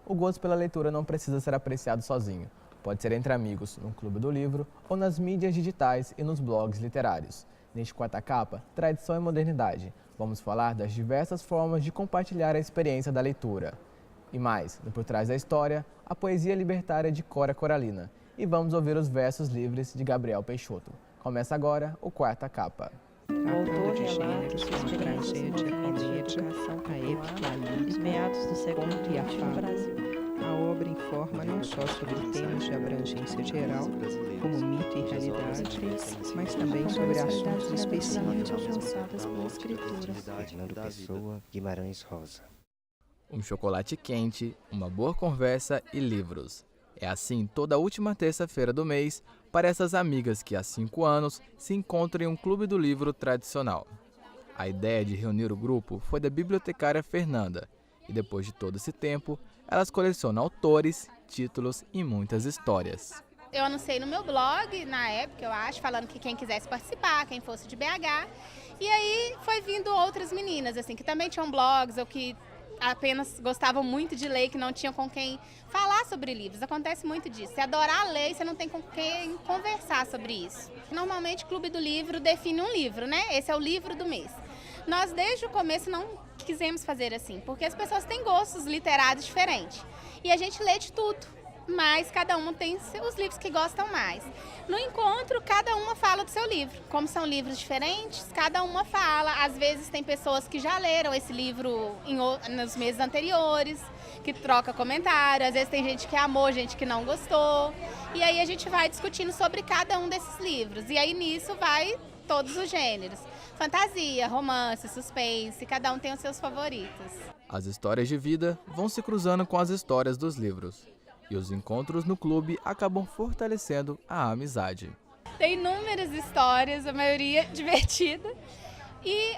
O gosto pela leitura não precisa ser apreciado sozinho. Pode ser entre amigos, no clube do livro ou nas mídias digitais e nos blogs literários. Neste Quarta Capa, tradição e modernidade. Vamos falar das diversas formas de compartilhar a experiência da leitura. E mais, no Por Trás da História, a poesia libertária de Cora Coralina. E vamos ouvir os versos livres de Gabriel Peixoto. Começa agora o Quarta Capa. O autor relata sua experiência de comédia, a épica, meados do século XX no Brasil. A obra informa não só sobre temas de abrangência geral, como mito e realidade, mas também sobre assuntos específicos. Fernando Pessoa, Guimarães Rosa. Um chocolate quente, uma boa conversa e livros. É assim toda última terça-feira do mês para essas amigas que há 5 anos se encontram em um clube do livro tradicional. A ideia de reunir o grupo foi da bibliotecária Fernanda e depois de todo esse tempo, elas colecionam autores, títulos e muitas histórias. Eu anunciei no meu blog, na época, eu acho, falando que quem quisesse participar, quem fosse de BH. E aí foi vindo outras meninas, assim, que também tinham blogs ou que apenas gostavam muito de ler, que não tinham com quem falar sobre livros. Acontece muito disso. Você adorar ler, você não tem com quem conversar sobre isso. Normalmente, o Clube do Livro define um livro, né? Esse é o livro do mês. Nós, desde o começo, não quisemos fazer assim, porque as pessoas têm gostos literários diferentes. E a gente lê de tudo, mas cada uma tem os livros que gostam mais. No encontro, cada uma fala do seu livro. Como são livros diferentes, cada uma fala. Às vezes tem pessoas que já leram esse livro nos meses anteriores, que troca comentário. Às vezes tem gente que amou, gente que não gostou. E aí a gente vai discutindo sobre cada um desses livros. E aí nisso vai todos os gêneros. Fantasia, romance, suspense, cada um tem os seus favoritos. As histórias de vida vão se cruzando com as histórias dos livros. E os encontros no clube acabam fortalecendo a amizade. Tem inúmeras histórias, a maioria divertida. E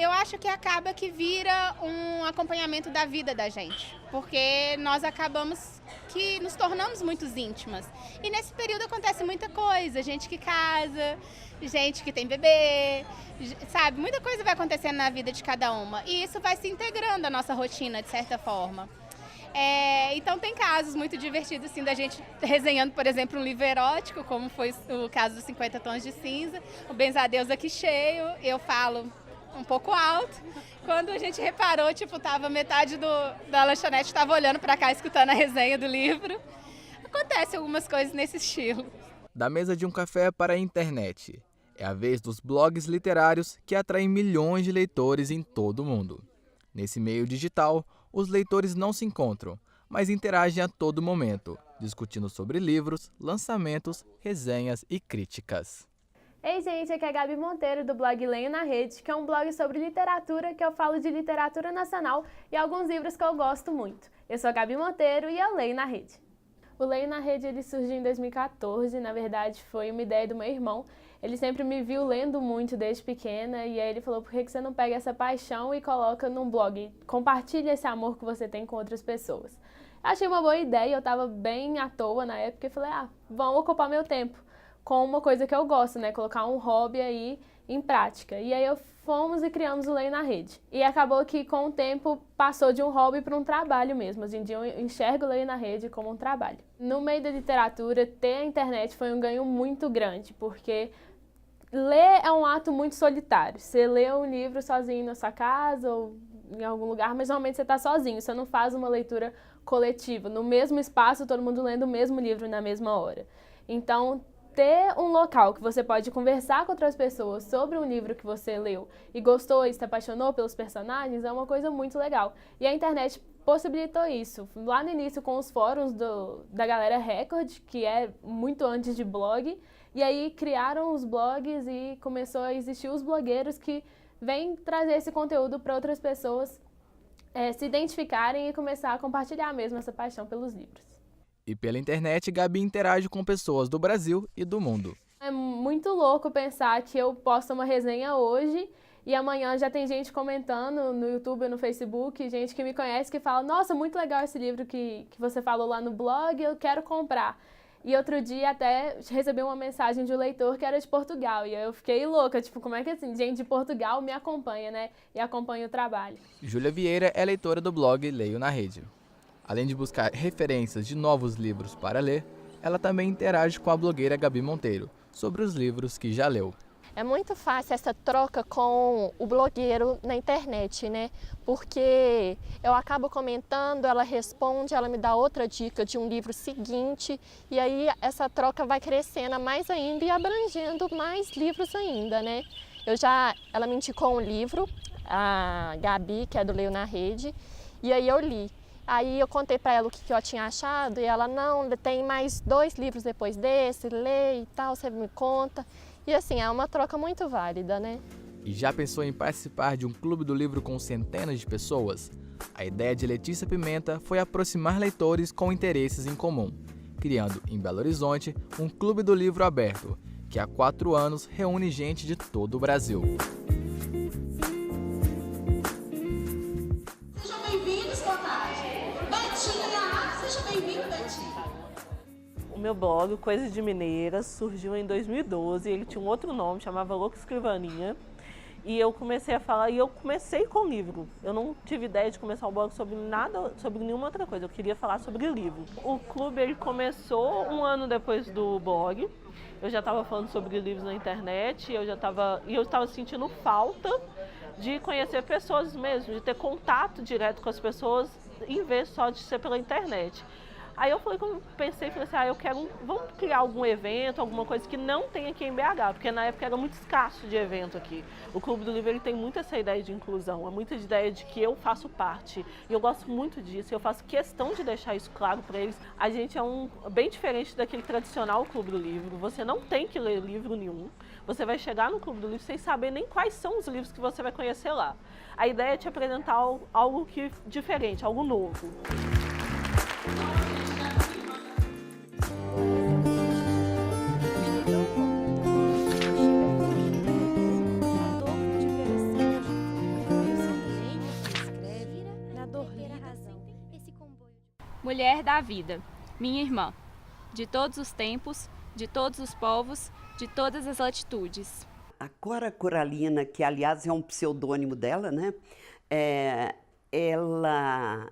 eu acho que acaba que vira um acompanhamento da vida da gente. Porque nós acabamos que nos tornamos muito íntimas. E nesse período acontece muita coisa. Gente que casa, gente que tem bebê, sabe? Muita coisa vai acontecendo na vida de cada uma. E isso vai se integrando à nossa rotina, de certa forma. Então tem casos muito divertidos assim, da gente resenhando, por exemplo, um livro erótico, como foi o caso dos 50 Tons de Cinza, o Benzadeus aqui cheio, eu falo um pouco alto. Quando a gente reparou, tava metade da lanchonete estava olhando para cá, escutando a resenha do livro. Acontece algumas coisas nesse estilo. Da mesa de um café para a internet. É a vez dos blogs literários que atraem milhões de leitores em todo o mundo. Nesse meio digital, os leitores não se encontram, mas interagem a todo momento, discutindo sobre livros, lançamentos, resenhas e críticas. Ei, gente, aqui é a Gabi Monteiro, do blog Leio na Rede, que é um blog sobre literatura, que eu falo de literatura nacional e alguns livros que eu gosto muito. Eu sou a Gabi Monteiro e eu leio na rede. O Leio na Rede ele surgiu em 2014, na verdade foi uma ideia do meu irmão. Ele sempre me viu lendo muito desde pequena e aí ele falou, por que você não pega essa paixão e coloca num blog? Compartilha esse amor que você tem com outras pessoas. Achei uma boa ideia, eu estava bem à toa na época e falei, vamos ocupar meu tempo com uma coisa que eu gosto, né? Colocar um hobby aí em prática. E aí fomos e criamos o Leio na Rede. E acabou que com o tempo passou de um hobby para um trabalho mesmo. Hoje em dia eu enxergo o Leio na Rede como um trabalho. No meio da literatura, ter a internet foi um ganho muito grande, porque ler é um ato muito solitário. Você lê um livro sozinho na sua casa ou em algum lugar, mas normalmente você está sozinho. Você não faz uma leitura coletiva. No mesmo espaço, todo mundo lendo o mesmo livro na mesma hora. Então, ter um local que você pode conversar com outras pessoas sobre um livro que você leu e gostou e se apaixonou pelos personagens é uma coisa muito legal. E a internet possibilitou isso. Lá no início com os fóruns da galera Record, que é muito antes de blog, e aí criaram os blogs e começou a existir os blogueiros que vêm trazer esse conteúdo para outras pessoas se identificarem e começar a compartilhar mesmo essa paixão pelos livros. E pela internet, Gabi interage com pessoas do Brasil e do mundo. É muito louco pensar que eu posto uma resenha hoje e amanhã já tem gente comentando no YouTube ou no Facebook, gente que me conhece que fala, nossa, muito legal esse livro que você falou lá no blog, eu quero comprar. E outro dia até recebi uma mensagem de um leitor que era de Portugal e eu fiquei louca, como é que assim, gente de Portugal me acompanha, né? E acompanha o trabalho. Júlia Vieira é leitora do blog Leio na Rede. Além de buscar referências de novos livros para ler, ela também interage com a blogueira Gabi Monteiro sobre os livros que já leu. É muito fácil essa troca com o blogueiro na internet, né? Porque eu acabo comentando, ela responde, ela me dá outra dica de um livro seguinte, e aí essa troca vai crescendo mais ainda e abrangendo mais livros ainda, né? Ela me indicou um livro, a Gabi, que é do Leio na Rede, e aí eu li. Aí eu contei para ela o que eu tinha achado e ela, não, tem mais 2 livros depois desse, lê e tal, você me conta. E assim, é uma troca muito válida, né? E já pensou em participar de um clube do livro com centenas de pessoas? A ideia de Letícia Pimenta foi aproximar leitores com interesses em comum, criando em Belo Horizonte um clube do livro aberto, que há 4 anos reúne gente de todo o Brasil. Sejam bem-vindos, Contagem. Betinha, seja bem-vindo, Betinha. O meu blog, Coisas de Mineiras, surgiu em 2012. Ele tinha um outro nome, chamava Louca Escrivaninha. E eu comecei a falar, e eu comecei com livro. Eu não tive ideia de começar um blog sobre nada, sobre nenhuma outra coisa. Eu queria falar sobre livro. O clube ele começou 1 ano depois do blog. Eu já estava falando sobre livros na internet, eu estava sentindo falta de conhecer pessoas mesmo, de ter contato direto com as pessoas, em vez só de ser pela internet. Aí eu falei assim, vamos criar algum evento, alguma coisa que não tem aqui em BH, porque na época era muito escasso de evento aqui. O Clube do Livro ele tem muito essa ideia de inclusão, é muita ideia de que eu faço parte. E eu gosto muito disso, eu faço questão de deixar isso claro para eles. A gente é bem diferente daquele tradicional Clube do Livro, você não tem que ler livro nenhum. Você vai chegar no Clube do Livro sem saber nem quais são os livros que você vai conhecer lá. A ideia é te apresentar algo diferente, algo novo. Mulher da vida, minha irmã, de todos os tempos, de todos os povos, de todas as latitudes. A Cora Coralina, que aliás é um pseudônimo dela, né? Ela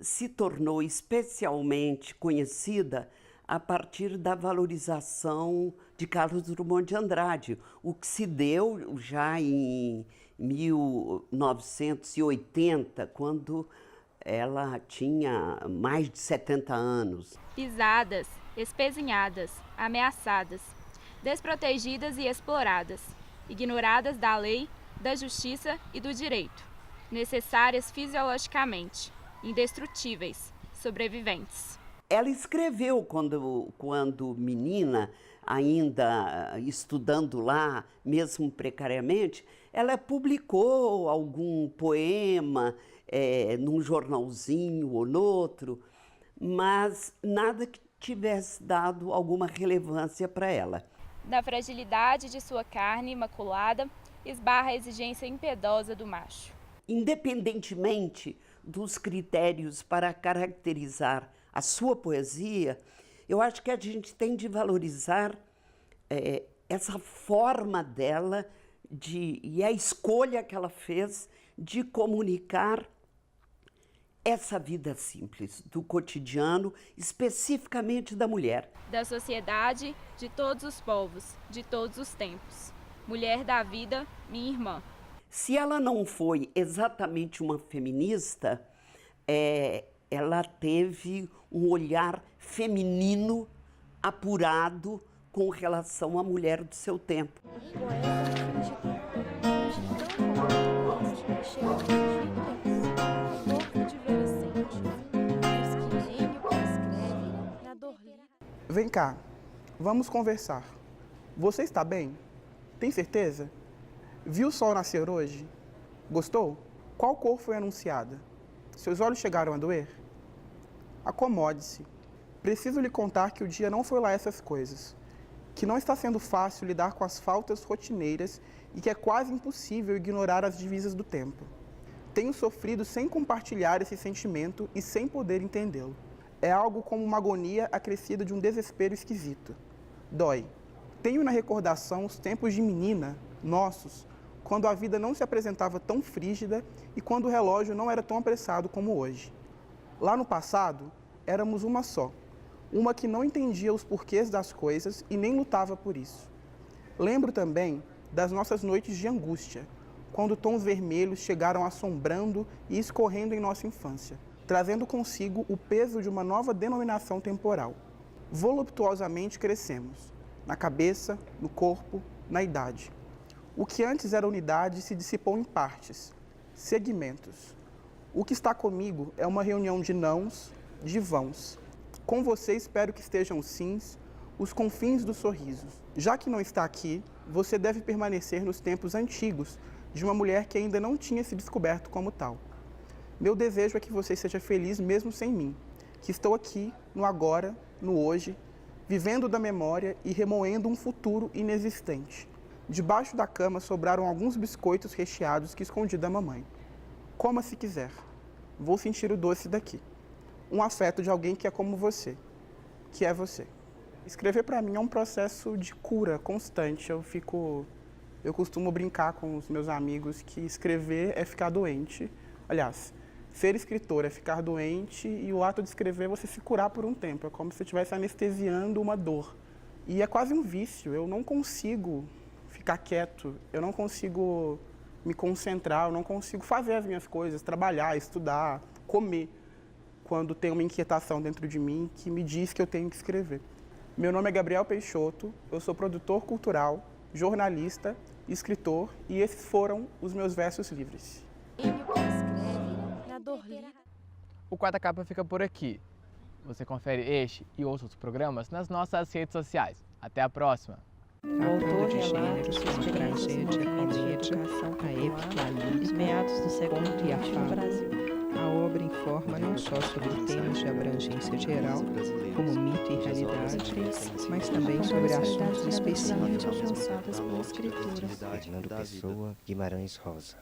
se tornou especialmente conhecida a partir da valorização de Carlos Drummond de Andrade, o que se deu já em 1980, quando ela tinha mais de 70 anos. Pisadas, espezinhadas, ameaçadas, desprotegidas e exploradas, ignoradas da lei, da justiça e do direito, necessárias fisiologicamente, indestrutíveis, sobreviventes. Ela escreveu quando menina, ainda estudando lá, mesmo precariamente, ela publicou algum poema num jornalzinho ou noutro, mas nada que tivesse dado alguma relevância para ela. Da fragilidade de sua carne imaculada, esbarra a exigência impiedosa do macho. Independentemente dos critérios para caracterizar a sua poesia, eu acho que a gente tem de valorizar essa forma dela e a escolha que ela fez de comunicar essa vida simples, do cotidiano, especificamente da mulher. Da sociedade, de todos os povos, de todos os tempos. Mulher da vida, minha irmã. Se ela não foi exatamente uma feminista, ela teve um olhar feminino apurado com relação à mulher do seu tempo. Vem cá, vamos conversar. Você está bem? Tem certeza? Viu o sol nascer hoje? Gostou? Qual cor foi anunciada? Seus olhos chegaram a doer? Acomode-se. Preciso lhe contar que o dia não foi lá essas coisas. Que não está sendo fácil lidar com as faltas rotineiras e que é quase impossível ignorar as divisas do tempo. Tenho sofrido sem compartilhar esse sentimento e sem poder entendê-lo. É algo como uma agonia acrescida de um desespero esquisito. Dói. Tenho na recordação os tempos de menina, nossos, quando a vida não se apresentava tão frígida e quando o relógio não era tão apressado como hoje. Lá no passado, éramos uma só, uma que não entendia os porquês das coisas e nem lutava por isso. Lembro também das nossas noites de angústia, quando tons vermelhos chegaram assombrando e escorrendo em nossa infância, trazendo consigo o peso de uma nova denominação temporal. Voluptuosamente crescemos, na cabeça, no corpo, na idade. O que antes era unidade se dissipou em partes, segmentos. O que está comigo é uma reunião de nãos, de vãos. Com você espero que estejam os sims, os confins dos sorrisos. Já que não está aqui, você deve permanecer nos tempos antigos de uma mulher que ainda não tinha se descoberto como tal. Meu desejo é que você seja feliz mesmo sem mim, que estou aqui, no agora, no hoje, vivendo da memória e remoendo um futuro inexistente. Debaixo da cama sobraram alguns biscoitos recheados que escondi da mamãe. Coma se quiser. Vou sentir o doce daqui. Um afeto de alguém que é como você, que é você. Escrever para mim é um processo de cura constante. Eu costumo brincar com os meus amigos que escrever é ficar doente. Aliás, ser escritor é ficar doente e o ato de escrever é você se curar por um tempo. É como se você estivesse anestesiando uma dor. E é quase um vício. Eu não consigo ficar quieto, eu não consigo me concentrar, eu não consigo fazer as minhas coisas, trabalhar, estudar, comer, quando tem uma inquietação dentro de mim que me diz que eu tenho que escrever. Meu nome é Gabriel Peixoto, eu sou produtor cultural, jornalista, escritor e esses foram os meus versos livres. O Quarta Capa fica por aqui. Você confere este e outros programas nas nossas redes sociais. Até a próxima! O autor relata sua tragédia comédia, a época ali, meados do século XXI Brasil. A obra informa não só sobre temas de abrangência geral, como mito e realidade, mas também sobre assuntos específicos. Fernando Pessoa, Guimarães Rosa.